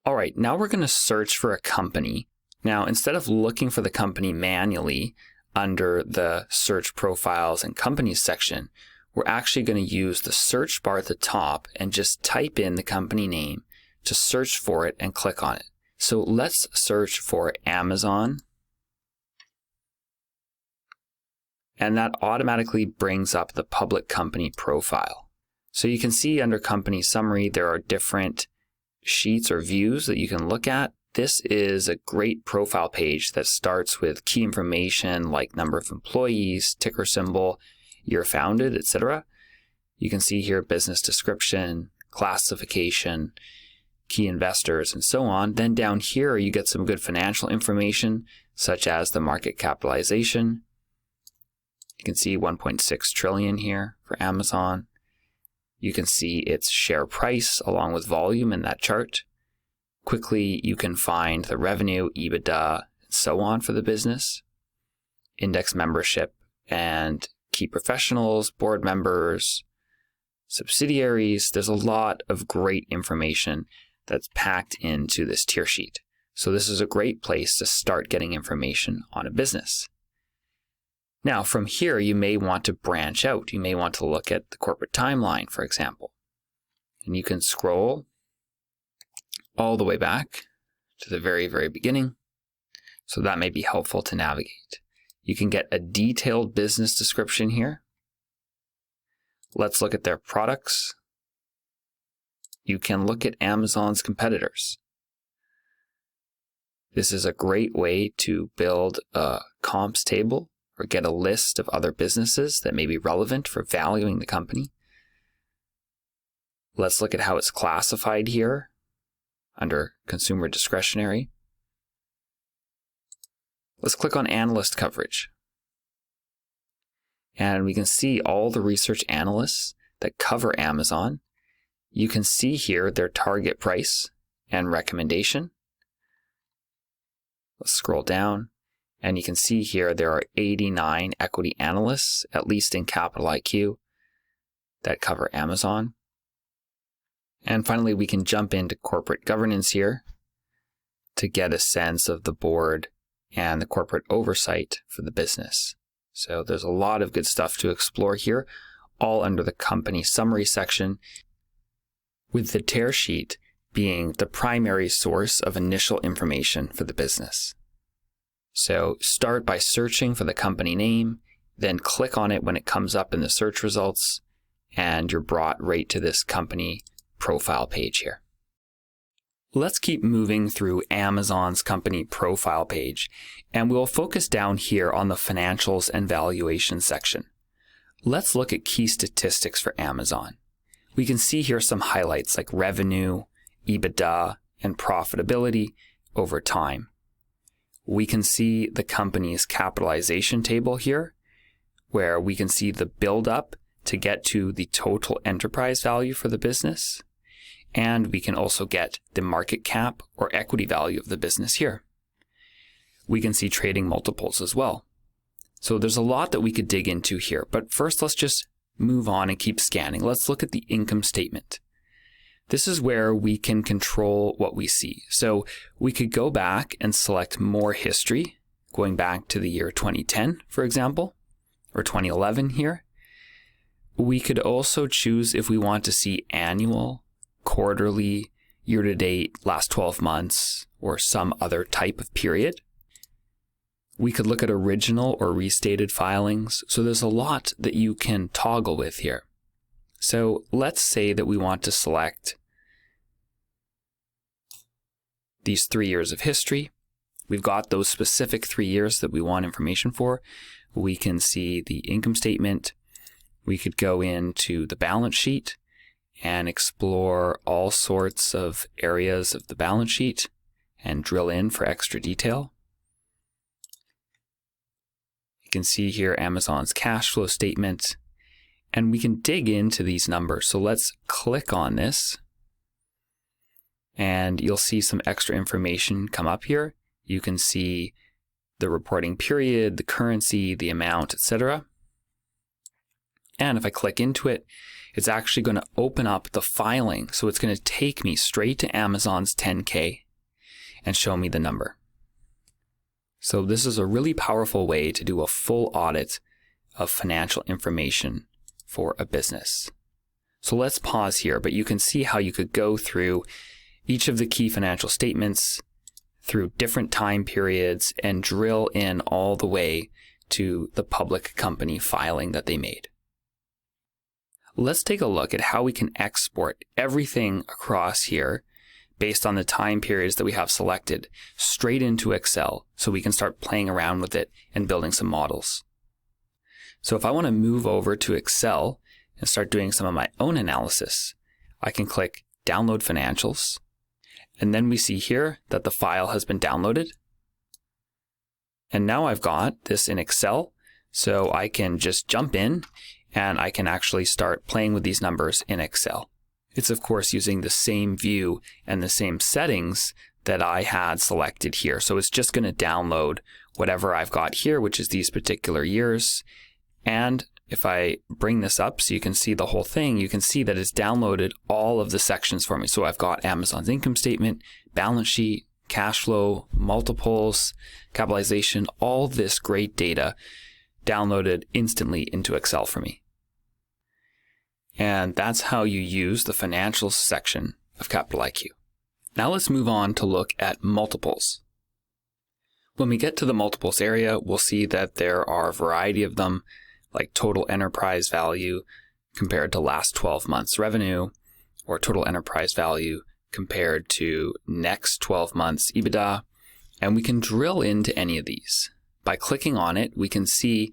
All right, now we're going to search for a company. Now, instead of looking for the company manually under the search profiles and companies section, we're actually going to use the search bar at the top and just type in the company name to search for it and click on it. So let's search for Amazon. And that automatically brings up the public company profile. So you can see under company summary, there are different sheets or views that you can look at. This is a great profile page that starts with key information like number of employees, ticker symbol, year founded, etc. You can see here business description, classification, key investors, and so on. Then down here, you get some good financial information, such as the market capitalization. You can see 1.6 trillion here for Amazon. You can see its share price along with volume in that chart. Quickly, you can find the revenue, EBITDA, and so on for the business, index membership, and key professionals, board members, subsidiaries. There's a lot of great information that's packed into this tier sheet. So this is a great place to start getting information on a business. Now, from here, you may want to branch out. You may want to look at the corporate timeline, for example. And you can scroll all the way back to the very, very beginning. So that may be helpful to navigate. You can get a detailed business description here. Let's look at their products. You can look at Amazon's competitors. This is a great way to build a comps table or get a list of other businesses that may be relevant for valuing the company. Let's look at how it's classified here under consumer discretionary. Let's click on analyst coverage. And we can see all the research analysts that cover Amazon. You can see here their target price and recommendation. Let's scroll down. And you can see here there are 89 equity analysts, at least in Capital IQ, that cover Amazon. And finally, we can jump into corporate governance here to get a sense of the board and the corporate oversight for the business. So there's a lot of good stuff to explore here, all under the company summary section, with the tear sheet being the primary source of initial information for the business. So start by searching for the company name, then click on it when it comes up in the search results, and you're brought right to this company profile page here. Let's keep moving through Amazon's company profile page, and we'll focus down here on the financials and valuation section. Let's look at key statistics for Amazon. We can see here some highlights like revenue, EBITDA, and profitability over time. We can see the company's capitalization table here, where we can see the build-up to get to the total enterprise value for the business. And we can also get the market cap or equity value of the business here. We can see trading multiples as well. So there's a lot that we could dig into here, but first let's just move on and keep scanning. Let's look at the income statement. This is where we can control what we see. So we could go back and select more history, going back to the year 2010, for example, or 2011 here. We could also choose if we want to see annual, quarterly, year-to-date, last 12 months, or some other type of period. We could look at original or restated filings. So there's a lot that you can toggle with here. So let's say that we want to select these 3 years of history. We've got those specific 3 years that we want information for. We can see the income statement. We could go into the balance sheet and explore all sorts of areas of the balance sheet and drill in for extra detail. You can see here Amazon's cash flow statement. And we can dig into these numbers. So let's click on this. And you'll see some extra information come up here. You can see the reporting period, the currency, the amount, etc. And if I click into it, it's actually going to open up the filing. So it's going to take me straight to Amazon's 10K and show me the number. So this is a really powerful way to do a full audit of financial information for a business. So let's pause here, but you can see how you could go through each of the key financial statements through different time periods and drill in all the way to the public company filing that they made. Let's take a look at how we can export everything across here based on the time periods that we have selected straight into Excel so we can start playing around with it and building some models. So if I want to move over to Excel and start doing some of my own analysis, I can click Download Financials. And then we see here that the file has been downloaded. And now I've got this in Excel, so I can just jump in and I can actually start playing with these numbers in Excel. It's of course using the same view and the same settings that I had selected here. So it's just going to download whatever I've got here, which is these particular years. And if I bring this up so you can see the whole thing, you can see that it's downloaded all of the sections for me. So I've got Amazon's income statement, balance sheet, cash flow, multiples, capitalization, all this great data downloaded instantly into Excel for me. And that's how you use the financials section of Capital IQ. Now let's move on to look at multiples. When we get to the multiples area, we'll see that there are a variety of them, like total enterprise value compared to last 12 months revenue, or total enterprise value compared to next 12 months EBITDA. And we can drill into any of these. By clicking on it, we can see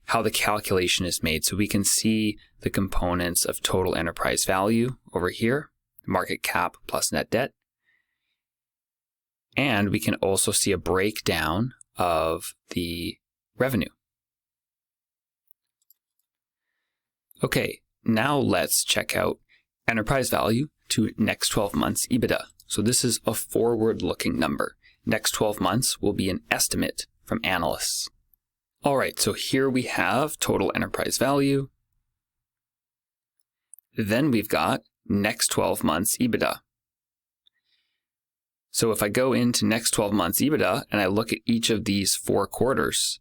how the calculation is made. So we can see the components of total enterprise value over here, market cap plus net debt. And we can also see a breakdown of the revenue. Okay, now let's check out enterprise value to next 12 months EBITDA. So this is a forward-looking number. Next 12 months will be an estimate from analysts. All right, so here we have total enterprise value. Then we've got next 12 months EBITDA. So if I go into next 12 months EBITDA and I look at each of these 4 quarters,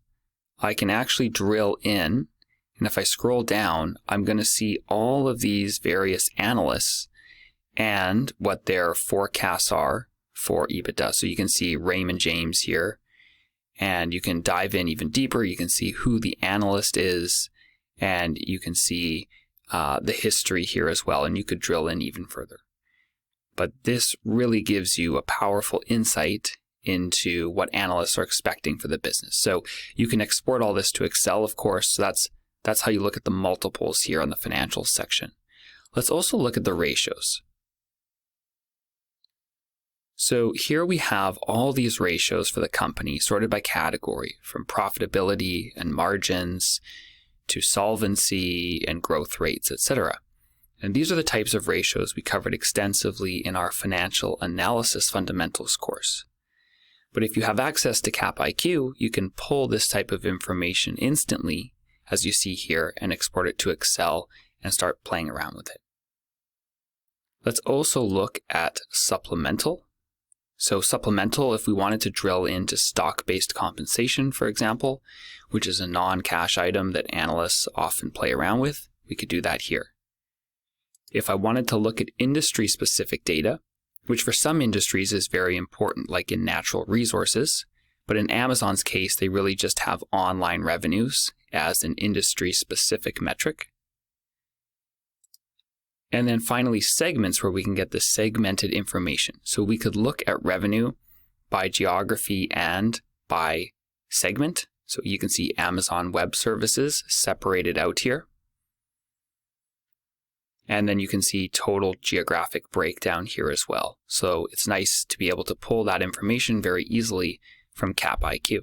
I can actually drill in. And if I scroll down, I'm going to see all of these various analysts and what their forecasts are for EBITDA. So you can see Raymond James here, and you can dive in even deeper. You can see who the analyst is, and you can see the history here as well, and you could drill in even further. But this really gives you a powerful insight into what analysts are expecting for the business. So you can export all this to Excel, of course. So that's how you look at the multiples here on the financials section. Let's also look at the ratios. So here we have all these ratios for the company sorted by category, from profitability and margins to solvency and growth rates, etc. And these are the types of ratios we covered extensively in our financial analysis fundamentals course. But if you have access to Cap IQ, you can pull this type of information instantly, as you see here, and export it to Excel and start playing around with it. Let's also look at supplemental. So supplemental, if we wanted to drill into stock-based compensation, for example, which is a non-cash item that analysts often play around with, we could do that here. If I wanted to look at industry-specific data, which for some industries is very important, like in natural resources, but in Amazon's case, they really just have online revenues as an industry-specific metric. And then finally, segments, where we can get the segmented information. So we could look at revenue by geography and by segment. So you can see Amazon Web Services separated out here. And then you can see total geographic breakdown here as well. So it's nice to be able to pull that information very easily from Cap IQ.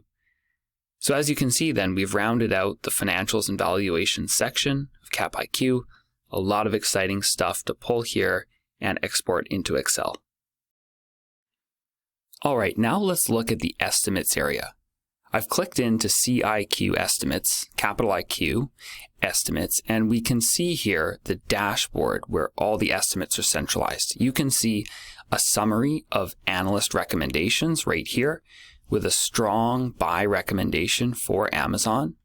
So as you can see then, we've rounded out the financials and valuation section of Cap IQ. A lot of exciting stuff to pull here and export into Excel. All right, now let's look at the estimates area. I've clicked into CIQ estimates, capital IQ estimates, and we can see here the dashboard where all the estimates are centralized. You can see a summary of analyst recommendations right here with a strong buy recommendation for Amazon.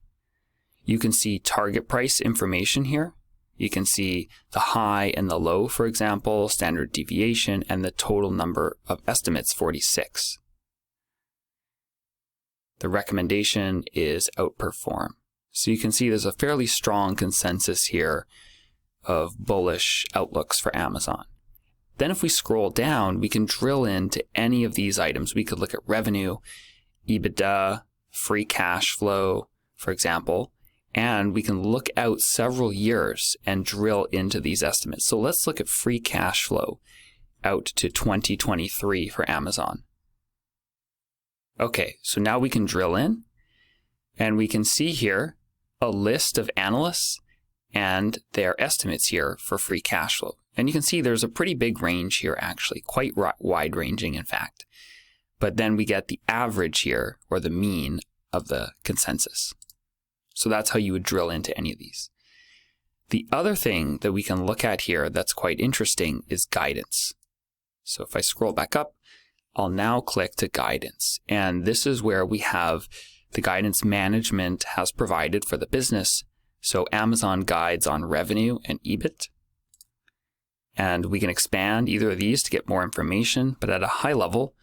You can see target price information here. You can see the high and the low, for example, standard deviation, and the total number of estimates, 46. The recommendation is outperform. So you can see there's a fairly strong consensus here of bullish outlooks for Amazon. Then if we scroll down, we can drill into any of these items. We could look at revenue, EBITDA, free cash flow, for example, and we can look out several years and drill into these estimates. So let's look at free cash flow out to 2023 for Amazon. Okay, so now we can drill in and we can see here a list of analysts and their estimates here for free cash flow. And you can see there's a pretty big range here, actually, quite wide ranging, in fact. But then we get the average here, or the mean of the consensus. So that's how you would drill into any of these. The other thing that we can look at here that's quite interesting is guidance. So if I scroll back up, I'll now click to guidance. And this is where we have the guidance management has provided for the business. So Amazon guides on revenue and EBIT. And we can expand either of these to get more information. But at a high level,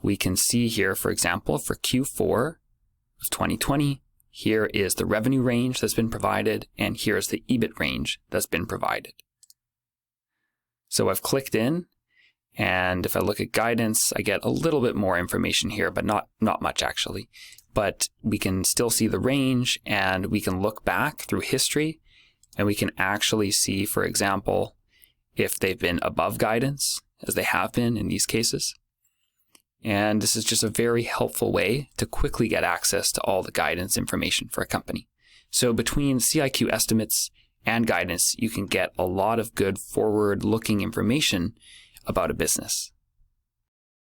we can see here, for example, for Q4 of 2020, here is the revenue range that's been provided, and here's the EBIT range that's been provided. So I've clicked in, and if I look at guidance, I get a little bit more information here, but not much actually. But we can still see the range, and we can look back through history, and we can actually see, for example, if they've been above guidance, as they have been in these cases. And this is just a very helpful way to quickly get access to all the guidance information for a company. So between CIQ estimates and guidance, you can get a lot of good forward-looking information about a business.